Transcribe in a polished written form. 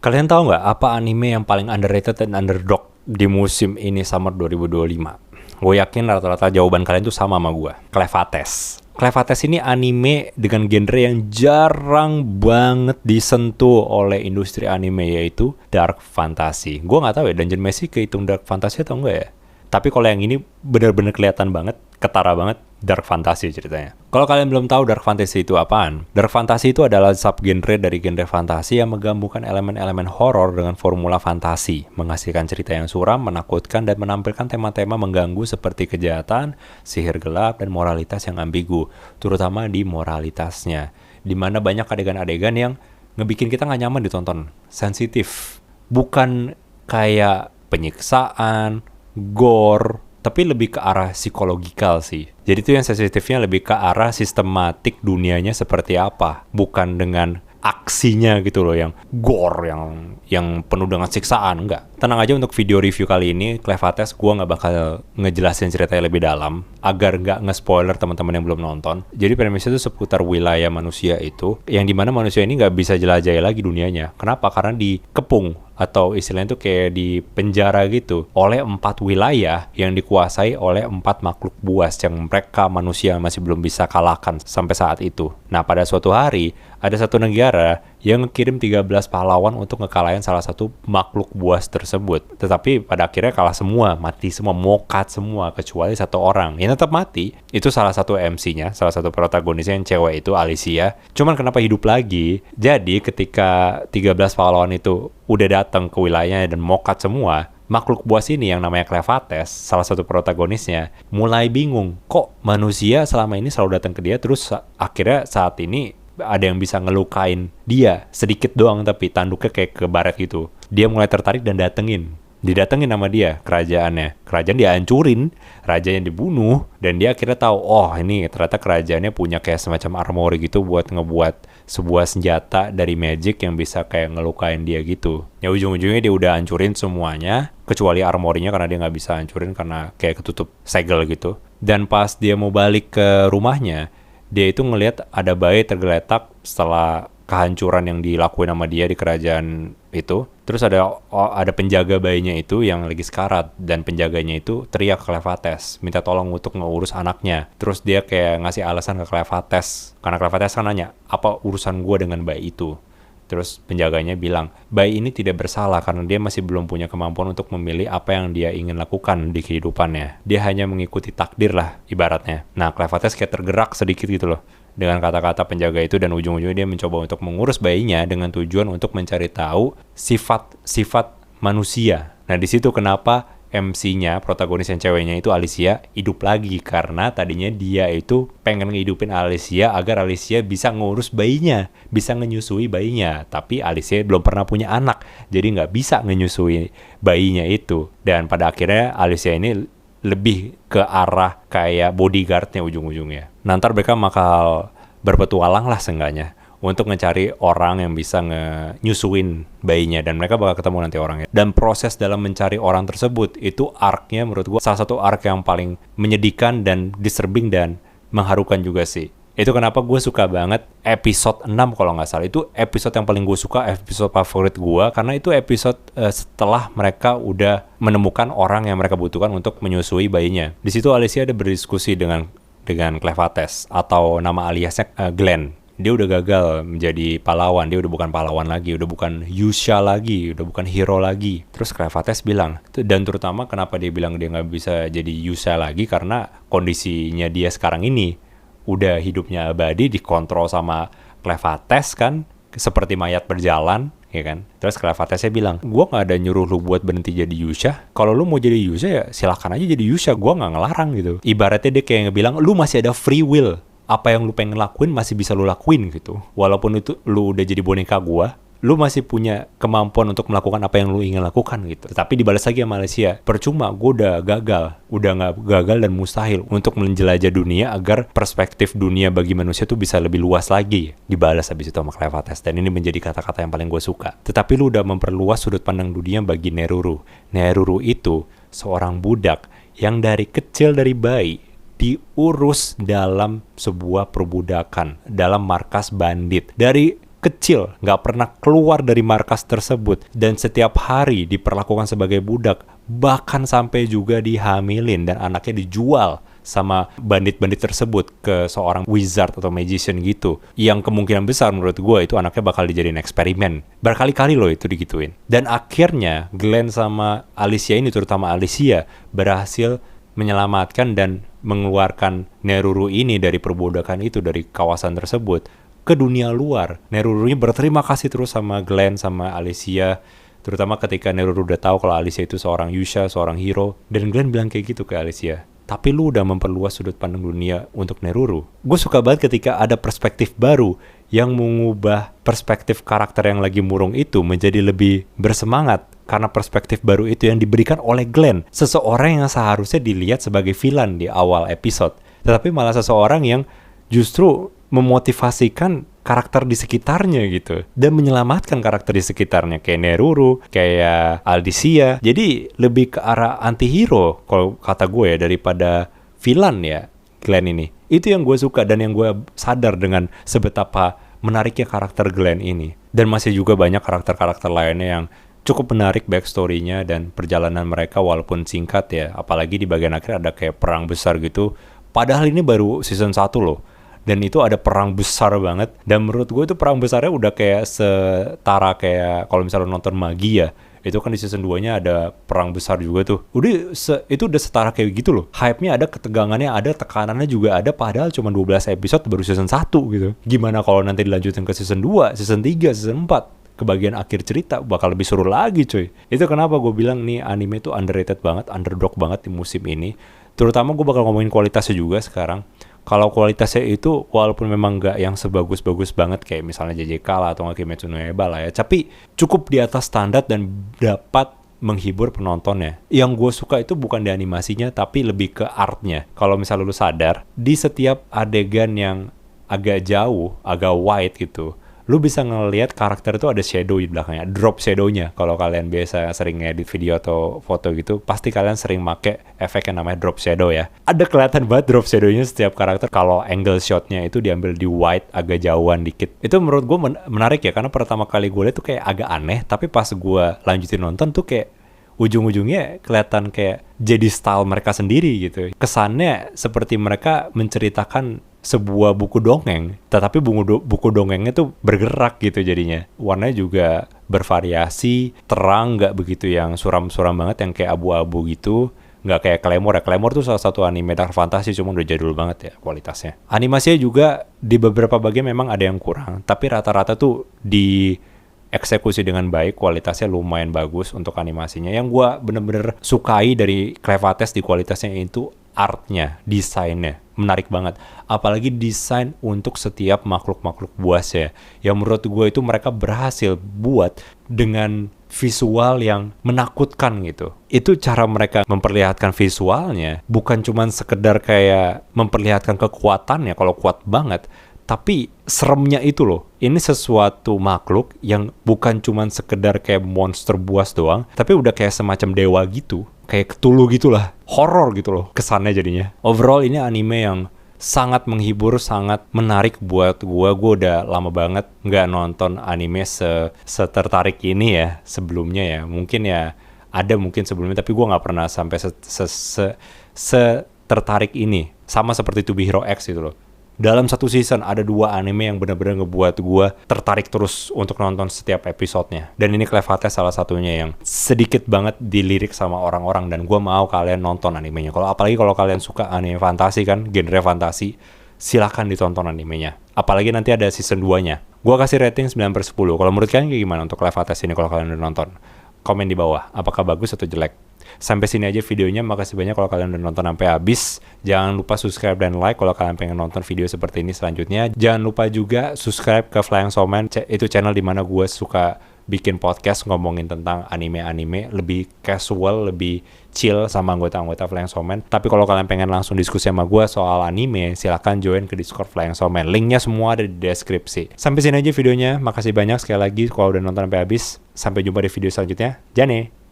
Kalian tahu nggak apa anime yang paling underrated dan underdog di musim ini summer 2025? Gue yakin rata-rata jawaban kalian tuh sama gue. Clevates. Clevates ini anime dengan genre yang jarang banget disentuh oleh industri anime, yaitu dark fantasy. Gue nggak tahu ya, Dungeon Meshi kehitung dark fantasy atau enggak ya? Tapi kalau yang ini benar-benar kelihatan banget, ketara banget dark fantasy ceritanya. Kalau kalian belum tahu dark fantasy itu apaan, dark fantasy itu adalah subgenre dari genre fantasi yang menggabungkan elemen-elemen horor dengan formula fantasi, menghasilkan cerita yang suram, menakutkan, dan menampilkan tema-tema mengganggu seperti kejahatan, sihir gelap, dan moralitas yang ambigu, terutama di moralitasnya, di mana banyak adegan-adegan yang ngebikin kita nggak nyaman ditonton, sensitif, bukan kayak penyiksaan, gore, tapi lebih ke arah psikologikal sih. Jadi itu yang sensitifnya lebih ke arah sistematik dunianya seperti apa, bukan dengan aksinya gitu loh, yang gore, yang penuh dengan siksaan, enggak. Tenang aja, untuk video review kali ini, Clevates, gue nggak bakal ngejelasin ceritanya lebih dalam, agar nggak nge-spoiler teman-teman yang belum nonton. Jadi premisnya itu seputar wilayah manusia itu, yang dimana manusia ini nggak bisa jelajahi lagi dunianya. Kenapa? Karena dikepung, atau istilahnya itu kayak di penjara gitu, oleh 4 wilayah yang dikuasai oleh 4 makhluk buas yang mereka manusia masih belum bisa kalahkan sampai saat itu. Nah, pada suatu hari, ada satu negara yang ngekirim 13 pahlawan untuk ngekalahin salah satu makhluk buas tersebut. Tetapi pada akhirnya kalah semua, mati semua, mokat semua, kecuali satu orang yang tetap mati. Itu salah satu MC-nya, salah satu protagonisnya yang cewek itu, Alicia. Cuman kenapa hidup lagi? Jadi ketika 13 pahlawan itu udah datang ke wilayahnya dan mokat semua, makhluk buas ini yang namanya Clevates, salah satu protagonisnya, mulai bingung. Kok manusia selama ini selalu datang ke dia, terus akhirnya saat ini ada yang bisa ngelukain dia sedikit doang, tapi tanduknya kayak ke baret gitu. Dia mulai tertarik dan didatengin sama dia kerajaannya. Kerajaan dihancurin, rajanya dibunuh, dan dia akhirnya tahu, oh ini ternyata kerajaannya punya kayak semacam armory gitu buat ngebuat sebuah senjata dari magic yang bisa kayak ngelukain dia gitu. Ya ujung-ujungnya dia udah hancurin semuanya, kecuali armorinya karena dia nggak bisa hancurin karena kayak ketutup segel gitu. Dan pas dia mau balik ke rumahnya, dia itu ngelihat ada bayi tergeletak setelah kehancuran yang dilakuin sama dia di kerajaan itu. Terus ada penjaga bayinya itu yang lagi sekarat, dan penjaganya itu teriak ke Clevates, minta tolong untuk ngurus anaknya. Terus dia kayak ngasih alasan ke Clevates, karena Clevates kan nanya, apa urusan gue dengan bayi itu? Terus penjaganya bilang, bayi ini tidak bersalah karena dia masih belum punya kemampuan untuk memilih apa yang dia ingin lakukan di kehidupannya. Dia hanya mengikuti takdir lah, ibaratnya. Nah, Clevates kayak tergerak sedikit gitu loh dengan kata-kata penjaga itu, dan ujung-ujungnya dia mencoba untuk mengurus bayinya dengan tujuan untuk mencari tahu sifat-sifat manusia. Nah, di situ kenapa MC-nya, protagonis yang ceweknya itu, Alicia, hidup lagi, karena tadinya dia itu pengen ngehidupin Alicia agar Alicia bisa ngurus bayinya, bisa ngenyusui bayinya. Tapi Alicia belum pernah punya anak, jadi nggak bisa ngenyusui bayinya itu. Dan pada akhirnya Alicia ini lebih ke arah kayak bodyguardnya ujung-ujungnya. Nah, ntar mereka bakal berpetualang lah seenggaknya untuk mencari orang yang bisa nyusuin bayinya, dan mereka bakal ketemu nanti orangnya. Dan proses dalam mencari orang tersebut itu arc-nya menurut gue salah satu arc yang paling menyedihkan dan disturbing dan mengharukan juga sih. Itu kenapa gue suka banget episode 6 kalau nggak salah. Itu episode yang paling gue suka, episode favorit gue, karena itu episode setelah mereka udah menemukan orang yang mereka butuhkan untuk menyusui bayinya. Di situ Alicia ada berdiskusi dengan Clevates, atau nama aliasnya Glenn. Dia udah gagal menjadi pahlawan, dia udah bukan pahlawan lagi, udah bukan Yusha lagi, udah bukan hero lagi. Terus Clevates bilang, dan terutama kenapa dia bilang dia nggak bisa jadi Yusha lagi, karena kondisinya dia sekarang ini udah hidupnya abadi, dikontrol sama Clevates kan, seperti mayat berjalan, ya kan. Terus Clevatesnya bilang, gua nggak ada nyuruh lu buat berhenti jadi Yusha. Kalau lu mau jadi Yusha ya silahkan aja jadi Yusha, gua nggak ngelarang gitu. Ibaratnya dia kayak ngebilang, lu masih ada free will. Apa yang lu pengen lakuin masih bisa lu lakuin gitu. Walaupun itu lu udah jadi boneka gua, lu masih punya kemampuan untuk melakukan apa yang lu ingin lakukan gitu. Tapi dibalas lagi sama Malaysia, percuma, gue udah nggak gagal dan mustahil untuk menjelajah dunia agar perspektif dunia bagi manusia tuh bisa lebih luas lagi. Dibalas habis itu sama Clevates, dan ini menjadi kata-kata yang paling gue suka. Tetapi lu udah memperluas sudut pandang dunia bagi Neruru. Neruru itu seorang budak yang dari kecil, dari bayi, diurus dalam sebuah perbudakan, dalam markas bandit. Dari kecil, nggak pernah keluar dari markas tersebut, dan setiap hari diperlakukan sebagai budak, bahkan sampai juga dihamilin dan anaknya dijual sama bandit-bandit tersebut ke seorang wizard atau magician gitu, yang kemungkinan besar menurut gue itu anaknya bakal dijadiin eksperimen. Berkali-kali loh itu digituin. Dan akhirnya Glenn sama Alicia ini, terutama Alicia, berhasil menyelamatkan dan mengeluarkan Neruru ini dari perbudakan itu, dari kawasan tersebut ke dunia luar. Neruru ini berterima kasih terus sama Glenn sama Alicia, terutama ketika Neruru udah tahu kalau Alicia itu seorang Yusha, seorang hero. Dan Glenn bilang kayak gitu ke Alicia, tapi lu udah memperluas sudut pandang dunia untuk Neruru. Gue suka banget ketika ada perspektif baru yang mengubah perspektif karakter yang lagi murung itu menjadi lebih bersemangat, karena perspektif baru itu yang diberikan oleh Glenn, seseorang yang seharusnya dilihat sebagai villain di awal episode, tetapi malah seseorang yang justru memotivasikan karakter di sekitarnya gitu, dan menyelamatkan karakter di sekitarnya kayak Neruru, kayak Alicia. Jadi lebih ke arah anti-hero kalau kata gue ya, daripada villain ya Glenn ini. Itu yang gue suka dan yang gue sadar dengan sebetapa menariknya karakter Glenn ini. Dan masih juga banyak karakter-karakter lainnya yang cukup menarik backstory-nya dan perjalanan mereka walaupun singkat ya. Apalagi di bagian akhir ada kayak perang besar gitu. Padahal ini baru season 1 loh. Dan itu ada perang besar banget. Dan menurut gue itu perang besarnya udah kayak setara kayak kalau misalnya nonton Magi ya. Itu kan di season 2-nya ada perang besar juga tuh. Itu udah setara kayak gitu loh. Hype-nya ada, ketegangannya ada, tekanannya juga ada. Padahal cuma 12 episode baru season 1 gitu. Gimana kalau nanti dilanjutin ke season 2, season 3, season 4? Ke bagian akhir cerita bakal lebih seru lagi cuy. Itu kenapa gue bilang nih anime tuh underrated banget, underdog banget di musim ini. Terutama gue bakal ngomongin kualitasnya juga sekarang. Kalau kualitasnya itu walaupun memang nggak yang sebagus-bagus banget kayak misalnya JJK lah atau nggak Kimetsu no Yaiba lah ya, tapi cukup di atas standar dan dapat menghibur penontonnya. Yang gue suka itu bukan di animasinya tapi lebih ke artnya. Kalau misalnya lu sadar, di setiap adegan yang agak jauh, agak wide gitu, lu bisa ngelihat karakter itu ada shadow di belakangnya, drop shadownya. Kalau kalian biasa sering ngedit video atau foto gitu, pasti kalian sering make efek yang namanya drop shadow ya. Ada kelihatan banget drop shadownya setiap karakter kalau angle shotnya itu diambil di wide agak jauhan dikit. Itu menurut gue menarik ya, karena pertama kali gue lihat tuh kayak agak aneh, tapi pas gue lanjutin nonton tuh kayak ujung-ujungnya kelihatan kayak jadi style mereka sendiri gitu. Kesannya seperti mereka menceritakan sebuah buku dongeng, tetapi buku dongengnya tuh bergerak gitu jadinya. Warnanya juga bervariasi, terang, nggak begitu yang suram-suram banget, yang kayak abu-abu gitu. Nggak kayak Claymore ya. Claymore tuh salah satu anime dark fantasy, cuma udah jadul banget ya kualitasnya. Animasinya juga di beberapa bagian memang ada yang kurang, tapi rata-rata tuh di eksekusi dengan baik, kualitasnya lumayan bagus untuk animasinya. Yang gue bener-bener sukai dari Clevates di kualitasnya itu artnya, desainnya menarik banget. Apalagi desain untuk setiap makhluk-makhluk buas ya, yang menurut gue itu mereka berhasil buat dengan visual yang menakutkan gitu. Itu cara mereka memperlihatkan visualnya bukan cuman sekedar kayak memperlihatkan kekuatannya kalau kuat banget, tapi seremnya itu loh. Ini sesuatu makhluk yang bukan cuman sekedar kayak monster buas doang, tapi udah kayak semacam dewa gitu. Kayak Cthulhu gitulah. Horor gitu loh kesannya jadinya. Overall ini anime yang sangat menghibur, sangat menarik buat gue. Gue udah lama banget nggak nonton anime setertarik ini ya sebelumnya ya. Mungkin ya ada mungkin sebelumnya, tapi gue nggak pernah sampai setertarik ini. Sama seperti To Be Hero X gitu loh. Dalam satu season ada 2 anime yang benar-benar ngebuat gue tertarik terus untuk nonton setiap episodenya. Dan ini Clevates salah satunya yang sedikit banget dilirik sama orang-orang, dan gue mau kalian nonton animenya. Apalagi kalau kalian suka anime fantasi kan, genre fantasi, silakan ditonton animenya. Apalagi nanti ada season 2-nya. Gue kasih rating 9/10. Kalau menurut kalian kayak gimana untuk Clevates ini kalau kalian udah nonton? Komen di bawah, apakah bagus atau jelek. Sampai sini aja videonya, makasih banyak kalau kalian udah nonton sampai habis. Jangan lupa subscribe dan like kalau kalian pengen nonton video seperti ini selanjutnya. Jangan lupa juga subscribe ke Flying Showman, itu channel dimana gue suka bikin podcast ngomongin tentang anime-anime, lebih casual, lebih chill sama anggota-anggota Flying Showman. Tapi kalau kalian pengen langsung diskusi sama gue soal anime, silahkan join ke Discord Flying Showman. Linknya semua ada di deskripsi. Sampai sini aja videonya, makasih banyak sekali lagi kalau udah nonton sampai habis. Sampai jumpa di video selanjutnya. Jane!